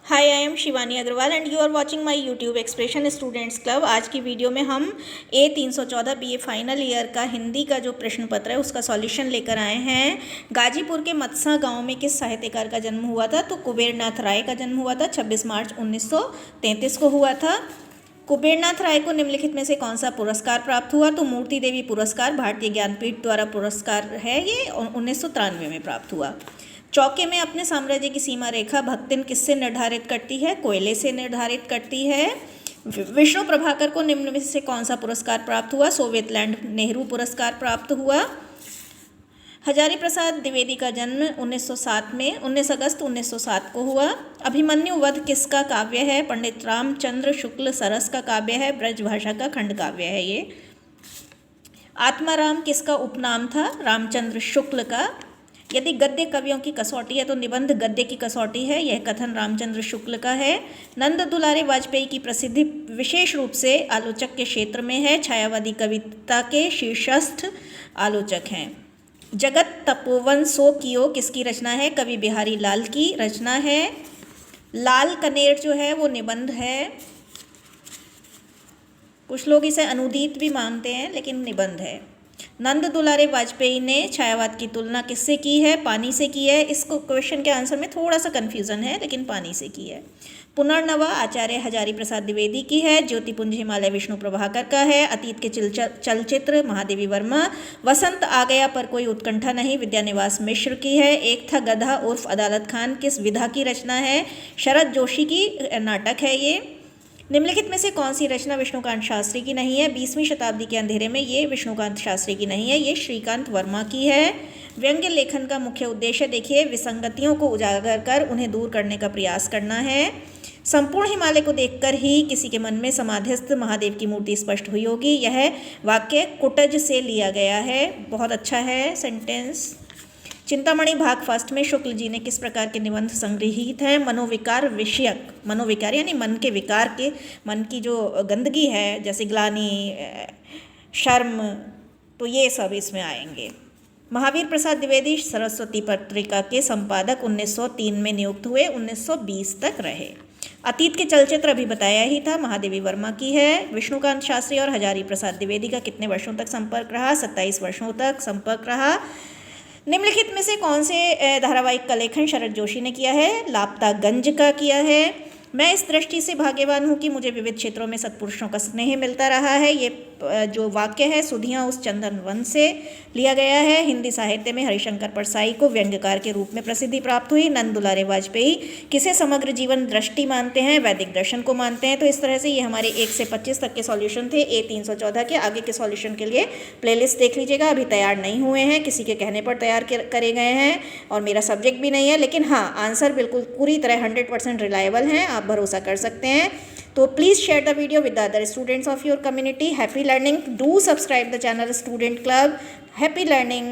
Hi, I am Shivani Agarwal and you are watching my YouTube expression students club. आज की video में हम A314 BA final year का हिंदी का जो प्रश्न पत्र है उसका सॉल्यूशन लेकर आए हैं। गाजीपुर के मत्सा गांव में किस साहित्यकार का जन्म हुआ था? तो कुबेरनाथ राय का जन्म हुआ था। 26 मार्च 1933 को हुआ था। कुबेरनाथ राय को निम्नलिखित में से कौन सा पुरस्कार प्राप्त हुआ? तो मूर्ति देवी पुरस्कार भारतीय ज्ञानपीठ द्वारा पुरस्कार है, ये 1993 में प्राप्त हुआ। चौके में अपने साम्राज्य की सीमा रेखा भक्तिन किससे निर्धारित करती है? कोयले से निर्धारित करती है। विष्णु प्रभाकर को निम्न में से कौन सा पुरस्कार प्राप्त हुआ? सोवियत लैंड नेहरू पुरस्कार प्राप्त हुआ। हजारी प्रसाद द्विवेदी का जन्म 1907 में 19 अगस्त 1907 को हुआ। अभिमन्यु वध किसका काव्य है? पंडित रामचंद्र शुक्ल सरस का काव्य है, ब्रज भाषा का खंड काव्य है ये। आत्माराम किसका उपनाम था? रामचंद्र शुक्ल का। यदि गद्य कवियों की कसौटी है तो निबंध गद्य की कसौटी है, यह कथन रामचंद्र शुक्ल का है। नंद दुलारे वाजपेयी की प्रसिद्धि विशेष रूप से आलोचक के क्षेत्र में है, छायावादी कविता के शीर्षस्थ आलोचक हैं। जगत तपोवन सो कियो किसकी रचना है? कवि बिहारी लाल की रचना है। लाल कनेर जो है वो निबंध है, कुछ लोग इसे अनुदीत भी मानते हैं लेकिन निबंध है। नंद दुलारे वाजपेयी ने छायावाद की तुलना किससे की है? पानी से की है। इसको क्वेश्चन के आंसर में थोड़ा सा कन्फ्यूज़न है लेकिन पानी से की है। पुनर्नवा आचार्य हजारी प्रसाद द्विवेदी की है। ज्योतिपुंज हिमालय विष्णु प्रभाकर का है। अतीत के चलचित्र महादेवी वर्मा। वसंत आ गया पर कोई उत्कंठा नहीं विद्यानिवास मिश्र की है। एक था गधा उर्फ अदालत खान किस विधा की रचना है? शरद जोशी की नाटक है ये। निम्नलिखित में से कौन सी रचना विष्णुकांत शास्त्री की नहीं है? 20वीं शताब्दी के अंधेरे में ये विष्णुकांत शास्त्री की नहीं है, ये श्रीकांत वर्मा की है। व्यंग्य लेखन का मुख्य उद्देश्य देखिए विसंगतियों को उजागर कर उन्हें दूर करने का प्रयास करना है। संपूर्ण हिमालय को देखकर ही किसी के मन में समाधिस्थ महादेव की मूर्ति स्पष्ट हुई होगी, यह वाक्य कुटज से लिया गया है। बहुत अच्छा है सेंटेंस। चिंतामणि भाग फर्स्ट में शुक्ल जी ने किस प्रकार के निबंध संग्रहित हैं? मनोविकार विषयक। मनोविकार यानी मन के विकार के, मन की जो गंदगी है जैसे ग्लानि, शर्म, तो ये सब इसमें आएंगे। महावीर प्रसाद द्विवेदी सरस्वती पत्रिका के संपादक 1903 में नियुक्त हुए, 1920 तक रहे। अतीत के चलचित्र अभी बताया ही था, महादेवी वर्मा की है। विष्णुकांत शास्त्री और हजारी प्रसाद द्विवेदी का कितने वर्षों तक संपर्क रहा? 27 वर्षों तक संपर्क रहा। निम्नलिखित में से कौन से धारावाहिक का लेखन शरद जोशी ने किया है? लापतागंज का किया है। मैं इस दृष्टि से भाग्यवान हूँ कि मुझे विविध क्षेत्रों में सत्पुरुषों का स्नेह मिलता रहा है, ये जो वाक्य है सुधियाँ उस चंदन वन से लिया गया है। हिंदी साहित्य में हरिशंकर परसाई को व्यंग्यकार के रूप में प्रसिद्धि प्राप्त हुई। नंद दुलारे वाजपेयी किसे समग्र जीवन दृष्टि मानते हैं? वैदिक दर्शन को मानते हैं। तो इस तरह से ये हमारे 1 से 25 तक के सॉल्यूशन थे A314 के। आगे के सॉल्यूशन के लिए प्लेलिस्ट देख लीजिएगा, अभी तैयार नहीं हुए हैं, किसी के कहने पर तैयार करे गए हैं और मेरा सब्जेक्ट भी नहीं है, लेकिन हाँ आंसर बिल्कुल पूरी तरह 100% रिलायबल हैं, आप भरोसा कर सकते हैं। तो please share the video with the other students of your community. Happy learning. Do subscribe the channel Student Club. Happy learning.